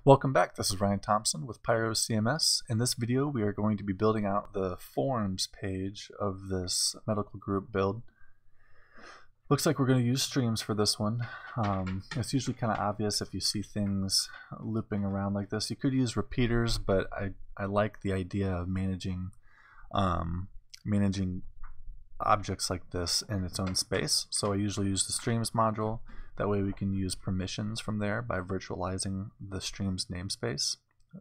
Welcome back. This is Ryan Thompson with PyroCMS. In this video, we are going to be building out the forms page of this medical group build. Looks like we're going to use streams for this one. It's usually kind of obvious if you see things looping around like this. You could use repeaters, but I like the idea of managing objects like this in its own space. So I usually use the streams module. That way we can use permissions from there by virtualizing the streams namespace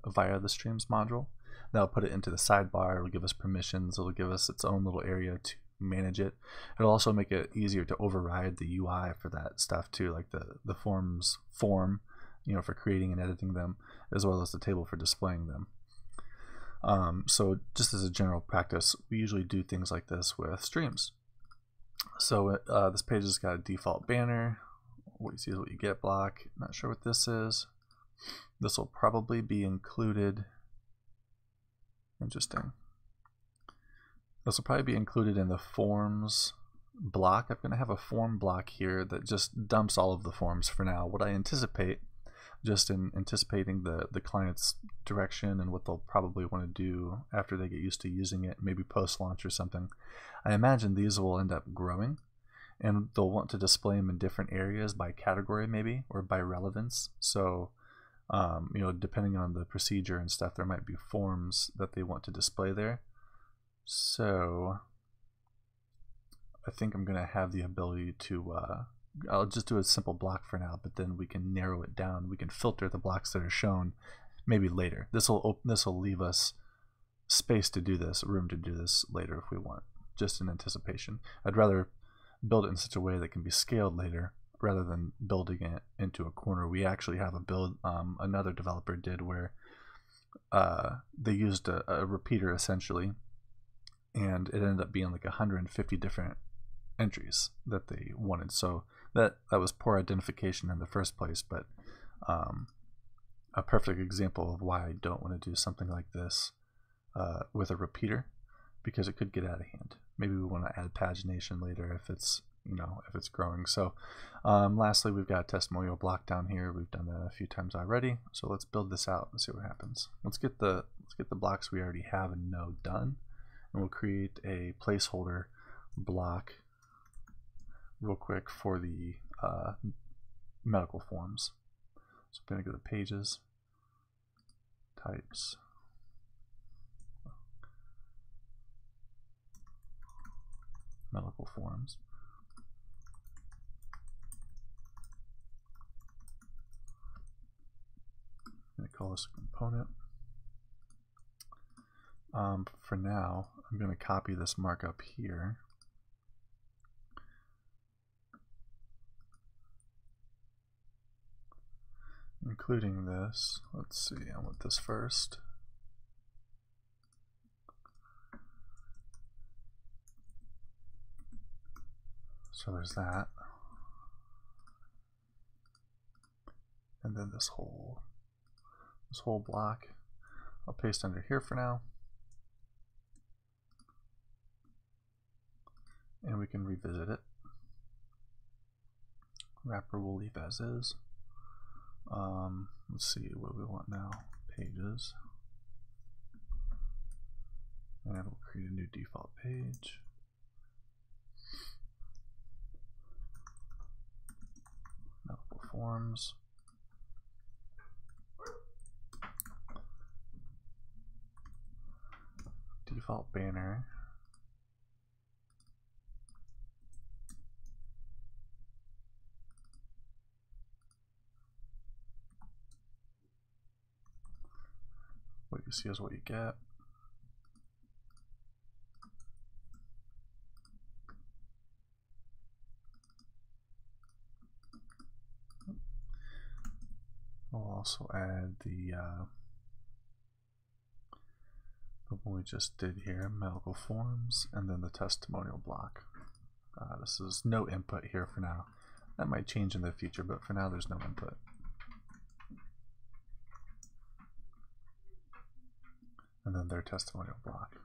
via the streams module. That'll put it into the sidebar. It'll give us permissions. It'll give us its own little area to manage it. It'll also make it easier to override the UI for that stuff too, like the forms form, for creating and editing them, as well as the table for displaying them. So just as a general practice, we usually do things like this with streams. So this page has got a default banner. What you see is what you get block. Not sure what this is. This will probably be included. Interesting. This will probably be included in the forms block. I'm going to have a form block here that just dumps all of the forms for now. What I anticipate, just in anticipating the client's direction and what they'll probably want to do after they get used to using it, maybe post-launch or something, I imagine these will end up growing. And they'll want to display them in different areas by category maybe, or by relevance. So, depending on the procedure and stuff, there might be forms that they want to display there. So, I think I'm going to have the ability to, I'll just do a simple block for now, but then we can narrow it down. We can filter the blocks that are shown maybe later. This will leave us space to do this, room to do this later if we want, just in anticipation. I'd rather build it in such a way that can be scaled later rather than building it into a corner. We actually have a build another developer did where they used a repeater essentially, and it ended up being like 150 different entries that they wanted. So that was poor identification in the first place, but a perfect example of why I don't want to do something like this with a repeater, because it could get out of hand. Maybe we want to add pagination later if it's growing. So lastly, we've got a testimonial block down here. We've done that a few times already. So let's build this out and see what happens. Let's get the blocks we already have and know done, and we'll create a placeholder block real quick for the medical forms. So I'm going to go to pages, types, medical forms. I'm going to call this a component. For now, I'm going to copy this markup here. Including this. Let's see, I want this first. So there's that. And then this whole block I'll paste under here for now. And we can revisit it. Wrapper we'll leave as is. Let's see what we want now. Pages. And we'll create a new default page. Medical forms. Default banner. What you see is what you get. We'll also add the one we just did here, medical forms, and then the testimonial block. This is no input here for now. That might change in the future, but for now there's no input. And then their testimonial block.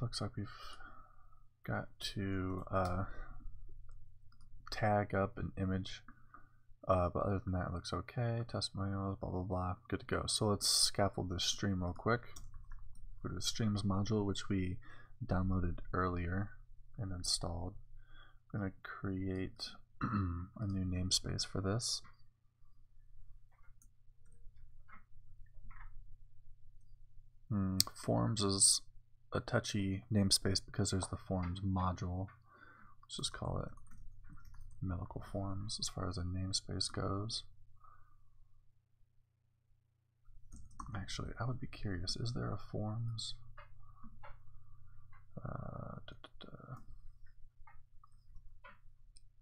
looks like we've got to tag up an image, but other than that it looks okay. Testimonials, blah blah blah, good to go. So let's scaffold this stream real quick. Go to the streams module, which we downloaded earlier and installed. I'm going to create a new namespace for this. Forms is a touchy namespace because there's the forms module. Let's just call it medical forms as far as a namespace goes. Actually, I would be curious, is there a forms?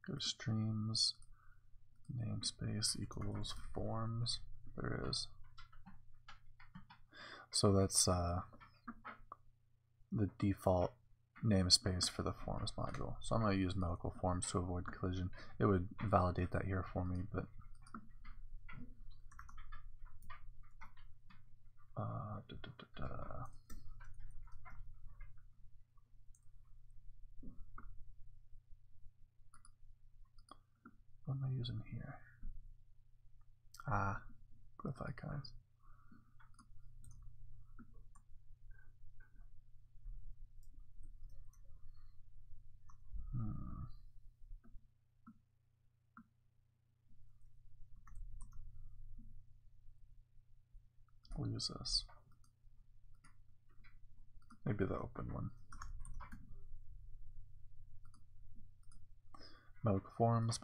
Go to streams, namespace equals forms. There is. So that's the default namespace for the forms module. So I'm going to use medical forms to avoid collision. It would validate that here for me, but what am I using here? Glyph icons. We'll use this. Maybe the open one. Medical forms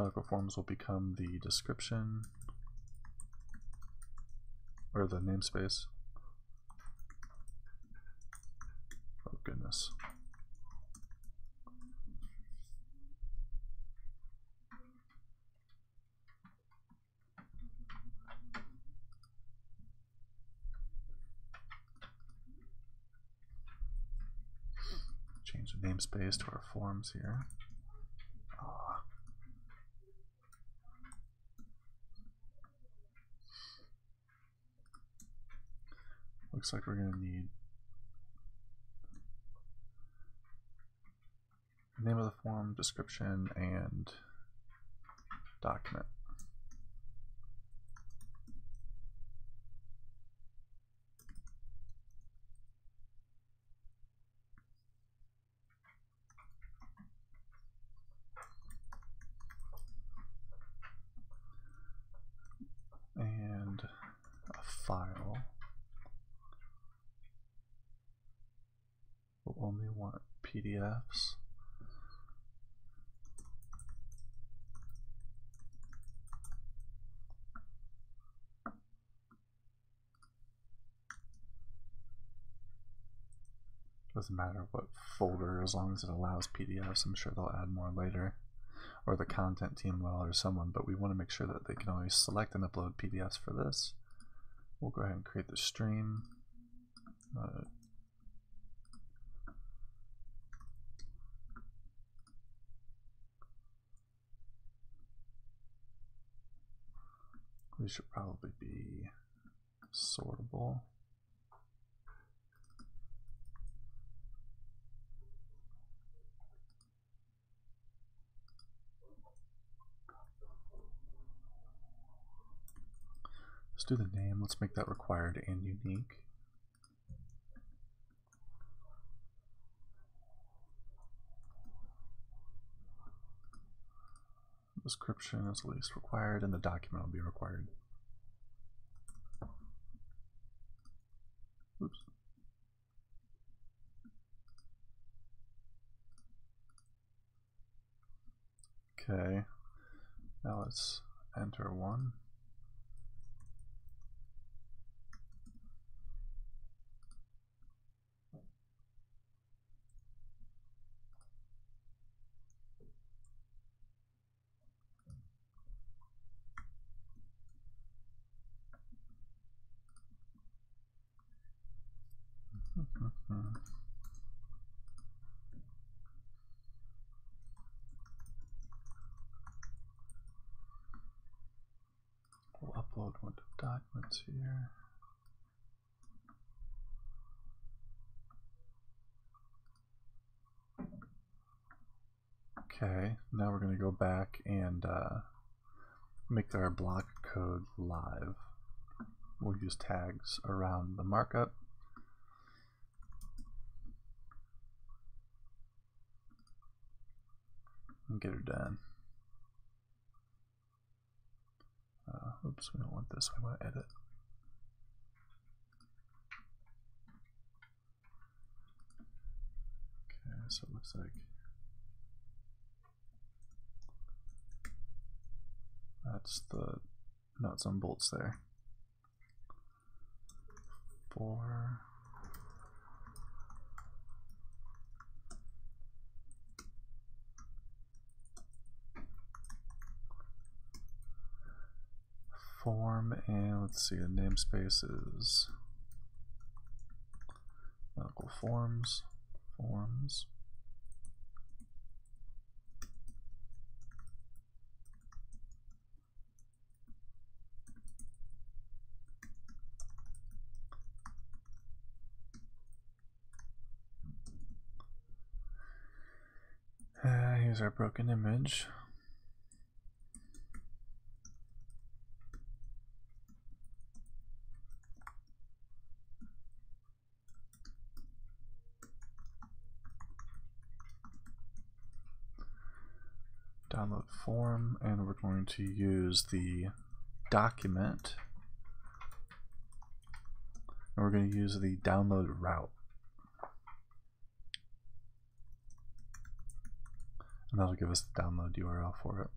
will become the description or the namespace. Oh goodness. Change the namespace to our forms here. Looks like we're going to need name of the form, description, and document. And a file. We'll only want PDFs. Doesn't matter what folder as long as it allows PDFs. I'm sure they'll add more later, or the content team will, or someone, but we want to make sure that they can always select and upload PDFs for this. We'll go ahead and create the stream. These should probably be sortable. Let's do the name. Let's make that required and unique. Description is least required, and the document will be required. Oops. Okay, now let's enter one. We'll upload one of the documents here. Okay, now we're going to go back and make our block code live. We'll use tags around the markup. And get her done. Oops, we don't want this, we want to edit. Okay, so it looks like that's the nuts and bolts there. 4. Form, and let's see, the namespace is medical forms. Here's our broken image. Download form, and we're going to use the document, and we're going to use the download route, and that'll give us the download URL for it.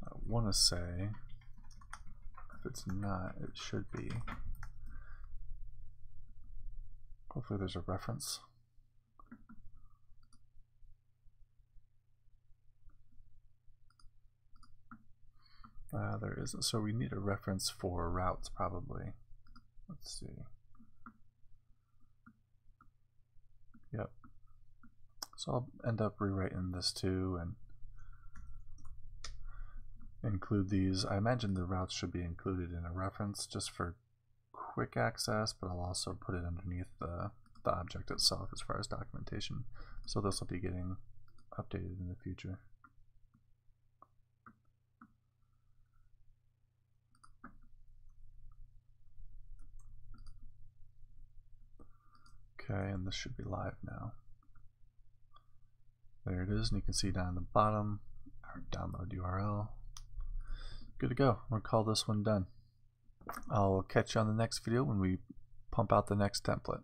I want to say, if it's not, it should be. Hopefully there's a reference. There isn't, so we need a reference for routes probably. Let's see. Yep. So I'll end up rewriting this too and include these. I imagine the routes should be included in a reference just for quick access, but I'll also put it underneath the object itself as far as documentation. So this will be getting updated in the future. Okay, and this should be live now. There it is, and you can see down at the bottom our download URL. Good to go. We'll call this one done. I'll catch you on the next video when we pump out the next template.